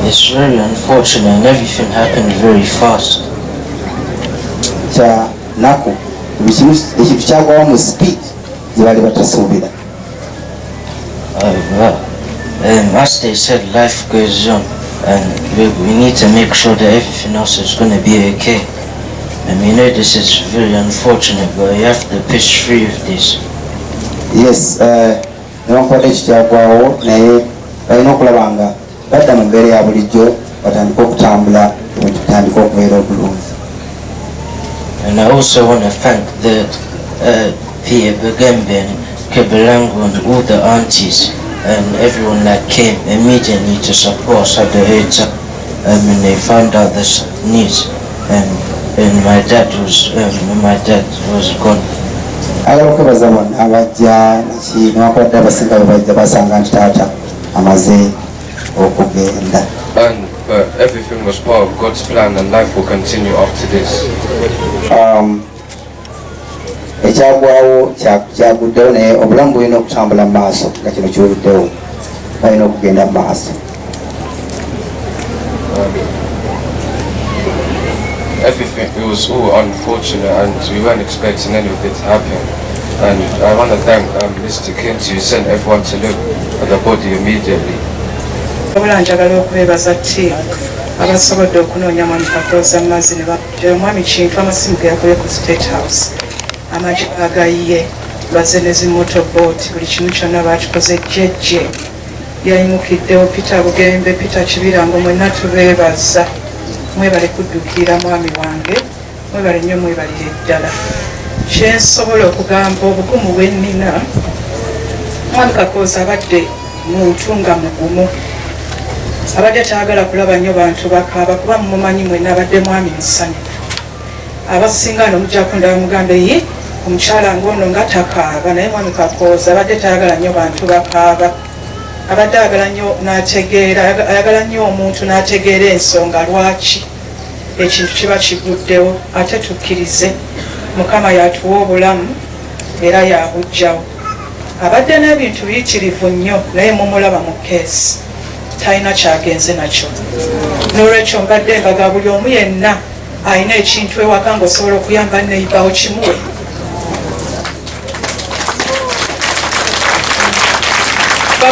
It's very unfortunate and everything happened very fast. Nakyo ekintu kyagwawo mu speed gye bali batasuubira. As they said, life goes on and we need to make sure that everything else is going to be okay. And we know this is very unfortunate, but you have to push through with this. Yes, newankubadde ekikyagwawo naye balina okulaba nga badda mu mbeera ya bulijjo batandika okutambula ebintu bitandika okubeera obulungi. And I also want to thank the Peter Bagembe and Kebelangu and all the aunties and everyone that came immediately to support us at the hotel when they found out this news. And my dad was gone. Agala okwebaza bonna abajja newankubadde abasinga bebajja basanga nti taata amaze okugenda. But everything was part of God's plan and life will continue after this. Ekyagwawo kyaguddewo naye obulamu bulina okutambula mu maaso nga kino kiwuliddewo balina okugenda mu maaso. Everything, it was all unfortunate and we weren't expecting any of it to happen. And I want to thank Mr. Kinsey who sent everyone to look at the body immediately. Njagala okubeebaza ttiimu abasobodde okunoonya mwami Kakooza amazzi ne bakugira omwami Kintu amasimu ge yakubye ku State House amagi agayiye bazze ne zimotobooti buli kimu kyonna baakikoze jjejje yayimukiddewo Peter Bugembe Peter Kibirango mwenna tubeebaza mwebale kuddukira mwami wange mwebale nnyo mwebalire ddala kye nsobola okugamba obugumu bwe nnina mwami Kakooza abadde muntu nga mugumu abadde tayagala kulaba nnyo bantu bakaaba kuba mumumanyi mwenna abadde mwami musanyufu abasinga nomujja kundaba mugambe ye omukyala ng'ono nga takaaba naye mwami Kakooza abadde tayagala nnyo bantu bakaaba abadde ayagala nnyo n'ategeera ayagala nnyo omuntu n'ategeera ensonga lwaki ekintu kiba kiguddewo ate tukkirize Mukama yatuwa obulamu era yabujjawo abadde n'ebintu biyitirivu nnyo naye mumulaba mu keesi talina ky'agenze nakyo n'olwekyo mbadde mbaga buli omu yenna alina ekintu ewaka ng'osobola okuyamba neibawo kimuwe